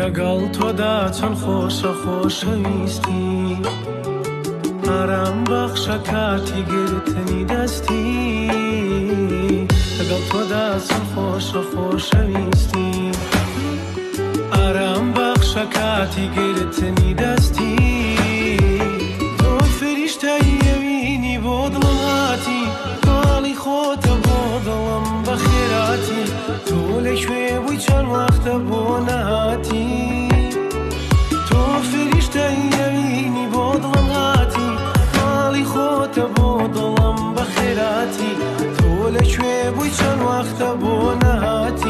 لەگەڵ تۆدا چەند خۆشە خۆشەویستی ئارام بەخشە کاتی گرتنی دەستی لەگەڵ تۆدا چەند خۆشە خۆشەویستی ئارام بەخشە کاتی گرتنی دەستی تۆ فریشتەی ئەوینی بۆ دڵم هاتی ماڵی خۆتە بۆ دڵم بە خێراتی تۆ لەکوێ بووی چەند وەختە بۆ نەهاتی تۆ فریشتەی ئەوینی بۆ دڵم هاتی ماڵی خۆتە بۆ دڵم بە خێراتی تۆ لەکوێ بووی چەند وەختە بۆ نەهاتی